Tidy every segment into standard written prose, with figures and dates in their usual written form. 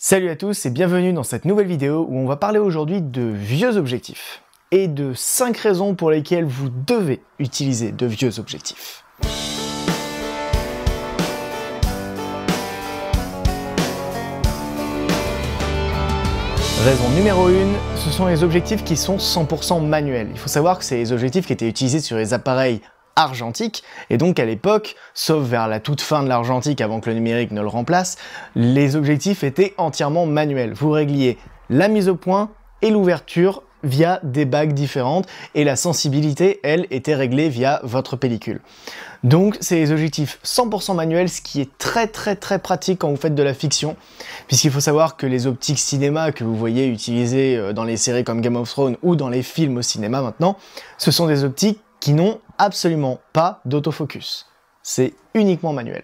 Salut à tous et bienvenue dans cette nouvelle vidéo où on va parler aujourd'hui de vieux objectifs et de 5 raisons pour lesquelles vous devez utiliser de vieux objectifs. Raison numéro 1, ce sont les objectifs qui sont 100% manuels. Il faut savoir que c'est les objectifs qui étaient utilisés sur les appareils argentique, et donc à l'époque, sauf vers la toute fin de l'argentique avant que le numérique ne le remplace, les objectifs étaient entièrement manuels. Vous régliez la mise au point et l'ouverture via des bagues différentes, et la sensibilité, elle, était réglée via votre pellicule. Donc c'est les objectifs 100% manuels, ce qui est très pratique quand vous faites de la fiction, puisqu'il faut savoir que les optiques cinéma que vous voyez utilisées dans les séries comme Game of Thrones ou dans les films au cinéma maintenant, ce sont des optiques qui n'ont absolument pas d'autofocus. C'est uniquement manuel.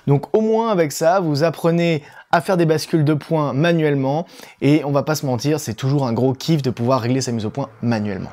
Donc au moins avec ça, vous apprenez à faire des bascules de points manuellement, et on va pas se mentir, c'est toujours un gros kiff de pouvoir régler sa mise au point manuellement.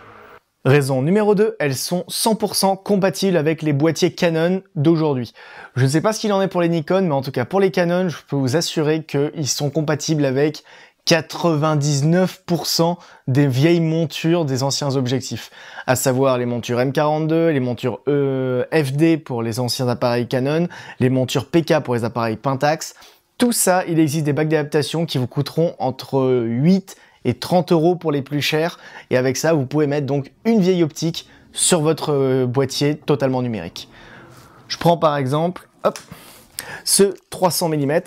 Raison numéro 2, elles sont 100% compatibles avec les boîtiers Canon d'aujourd'hui. Je ne sais pas ce qu'il en est pour les Nikon, mais en tout cas pour les Canon, je peux vous assurer qu'ils sont compatibles avec 99% des vieilles montures des anciens objectifs, à savoir les montures M42, les montures FD pour les anciens appareils Canon, les montures PK pour les appareils Pentax. Tout ça, il existe des bagues d'adaptation qui vous coûteront entre 8 et 30 € pour les plus chers, et avec ça, vous pouvez mettre donc une vieille optique sur votre boîtier totalement numérique. Je prends par exemple, hop, ce 300 mm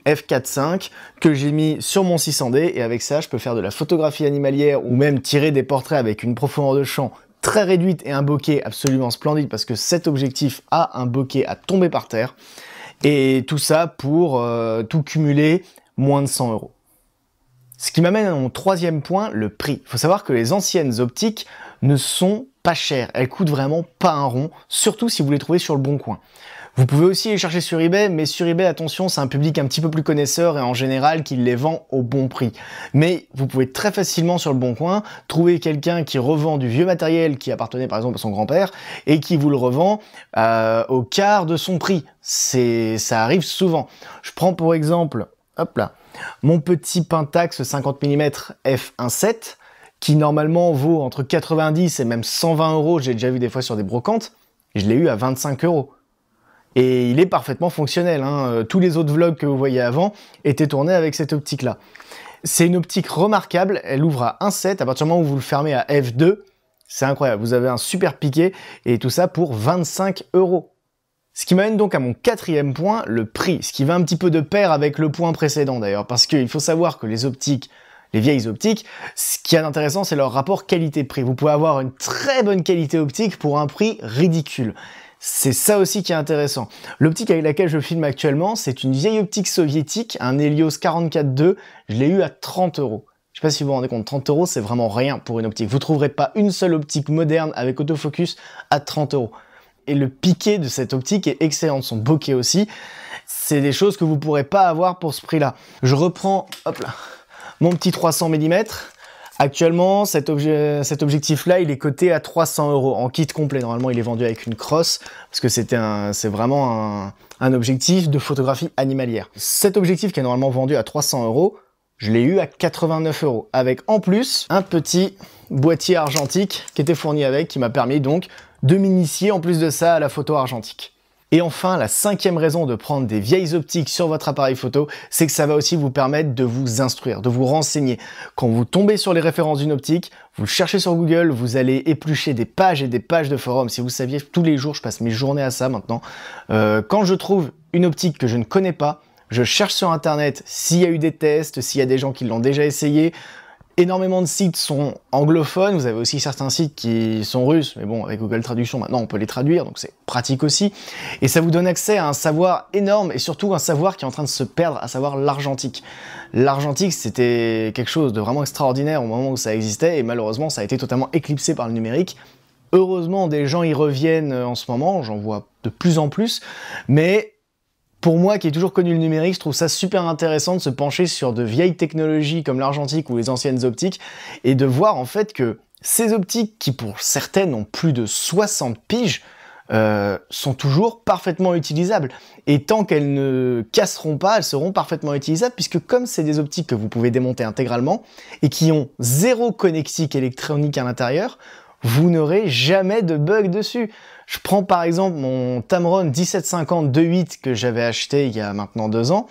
f4.5 que j'ai mis sur mon 600D, et avec ça je peux faire de la photographie animalière ou même tirer des portraits avec une profondeur de champ très réduite et un bokeh absolument splendide, parce que cet objectif a un bokeh à tomber par terre, et tout ça pour tout cumuler moins de 100 €. Ce qui m'amène à mon troisième point, le prix. Il faut savoir que les anciennes optiques ne sont pas chères, elles coûtent vraiment pas un rond, surtout si vous les trouvez sur le bon coin. Vous pouvez aussi les chercher sur eBay, mais sur eBay, attention, c'est un public un petit peu plus connaisseur et en général qui les vend au bon prix. Mais vous pouvez très facilement sur le bon coin trouver quelqu'un qui revend du vieux matériel qui appartenait par exemple à son grand-père et qui vous le revend au quart de son prix. Ça arrive souvent. Je prends pour exemple, hop là, mon petit Pentax 50 mm f1.7 qui normalement vaut entre 90 et même 120 €, j'ai déjà vu des fois sur des brocantes, je l'ai eu à 25 €. Et il est parfaitement fonctionnel, hein. Tous les autres vlogs que vous voyez avant étaient tournés avec cette optique-là. C'est une optique remarquable, elle ouvre à 1.7, à partir du moment où vous le fermez à f2, c'est incroyable, vous avez un super piqué, et tout ça pour 25 €. Ce qui m'amène donc à mon quatrième point, le prix, ce qui va un petit peu de pair avec le point précédent d'ailleurs, parce qu'il faut savoir que les optiques, les vieilles optiques, ce qui est intéressant, c'est leur rapport qualité-prix. Vous pouvez avoir une très bonne qualité optique pour un prix ridicule. C'est ça aussi qui est intéressant. L'optique avec laquelle je filme actuellement, c'est une vieille optique soviétique, un Helios 44-2, je l'ai eu à 30 €. Je sais pas si vous vous rendez compte, 30 €, c'est vraiment rien pour une optique. Vous trouverez pas une seule optique moderne avec autofocus à 30 €. Et le piqué de cette optique est excellent, son bokeh aussi. C'est des choses que vous pourrez pas avoir pour ce prix-là. Je reprends, hop là, mon petit 300 mm. Actuellement, cet objectif-là, il est coté à 300 € en kit complet. Normalement, il est vendu avec une crosse, parce que c'est vraiment un objectif de photographie animalière. Cet objectif qui est normalement vendu à 300 €, je l'ai eu à 89 €, avec en plus un petit boîtier argentique qui était fourni avec, qui m'a permis donc de m'initier en plus de ça à la photo argentique. Et enfin, la cinquième raison de prendre des vieilles optiques sur votre appareil photo, c'est que ça va aussi vous permettre de vous instruire, de vous renseigner. Quand vous tombez sur les références d'une optique, vous le cherchez sur Google, vous allez éplucher des pages et des pages de forums. Si vous saviez, tous les jours, je passe mes journées à ça maintenant. Quand je trouve une optique que je ne connais pas, je cherche sur Internet s'il y a eu des tests, s'il y a des gens qui l'ont déjà essayé. Énormément de sites sont anglophones, vous avez aussi certains sites qui sont russes, mais bon, avec Google Traduction, maintenant on peut les traduire, donc c'est pratique aussi. Et ça vous donne accès à un savoir énorme, et surtout un savoir qui est en train de se perdre, à savoir l'argentique. L'argentique, c'était quelque chose de vraiment extraordinaire au moment où ça existait, et malheureusement, ça a été totalement éclipsé par le numérique. Heureusement, des gens y reviennent en ce moment, j'en vois de plus en plus, mais pour moi, qui ai toujours connu le numérique, je trouve ça super intéressant de se pencher sur de vieilles technologies comme l'argentique ou les anciennes optiques, et de voir en fait que ces optiques, qui pour certaines ont plus de 60 piges, sont toujours parfaitement utilisables. Et tant qu'elles ne casseront pas, elles seront parfaitement utilisables, puisque comme c'est des optiques que vous pouvez démonter intégralement, et qui ont zéro connectique électronique à l'intérieur, vous n'aurez jamais de bug dessus. Je prends par exemple mon Tamron 1750 2.8 que j'avais acheté il y a maintenant 2 ans.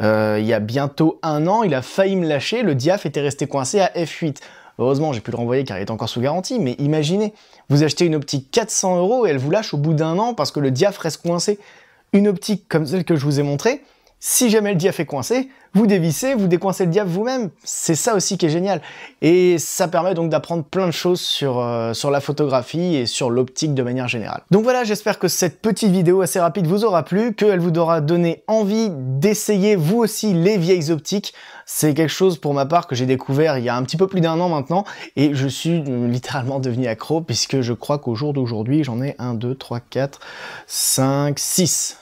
Il y a bientôt 1 an, il a failli me lâcher, le diaph était resté coincé à f8. Heureusement, j'ai pu le renvoyer car il est encore sous garantie, mais imaginez, vous achetez une optique 400 € et elle vous lâche au bout d'1 an parce que le diaph reste coincé. Une optique comme celle que je vous ai montrée, si jamais le diaph est coincé, vous dévissez, vous décoincez le diaph vous-même. C'est ça aussi qui est génial. Et ça permet donc d'apprendre plein de choses sur la photographie et sur l'optique de manière générale. Donc voilà, j'espère que cette petite vidéo assez rapide vous aura plu, qu'elle vous aura donné envie d'essayer vous aussi les vieilles optiques. C'est quelque chose pour ma part que j'ai découvert il y a un petit peu plus d'1 an maintenant et je suis littéralement devenu accro puisque je crois qu'au jour d'aujourd'hui j'en ai 1, 2, 3, 4, 5, 6.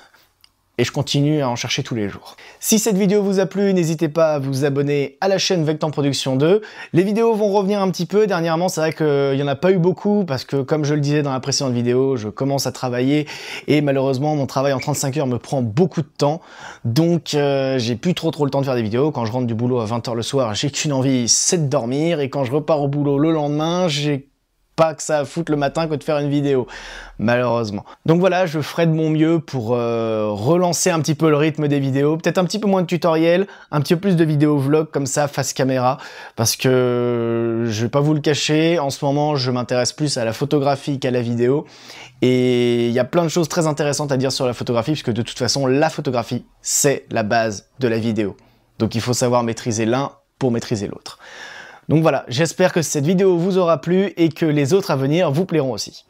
Et je continue à en chercher tous les jours. Si cette vidéo vous a plu, n'hésitez pas à vous abonner à la chaîne Vectan Production 2. Les vidéos vont revenir un petit peu. Dernièrement, c'est vrai qu'il n'y en a pas eu beaucoup parce que, comme je le disais dans la précédente vidéo, je commence à travailler et malheureusement, mon travail en 35 heures me prend beaucoup de temps. Donc, j'ai plus trop le temps de faire des vidéos. Quand je rentre du boulot à 20 h le soir, j'ai qu'une envie, c'est de dormir. Et quand je repars au boulot le lendemain, j'ai pas que ça à foutre le matin que de faire une vidéo, malheureusement. Donc voilà, je ferai de mon mieux pour relancer un petit peu le rythme des vidéos, peut-être un petit peu moins de tutoriels, un petit peu plus de vidéos vlog comme ça, face caméra, parce que je vais pas vous le cacher, en ce moment je m'intéresse plus à la photographie qu'à la vidéo, et il y a plein de choses très intéressantes à dire sur la photographie, puisque de toute façon, la photographie, c'est la base de la vidéo. Donc il faut savoir maîtriser l'un pour maîtriser l'autre. Donc voilà, j'espère que cette vidéo vous aura plu et que les autres à venir vous plairont aussi.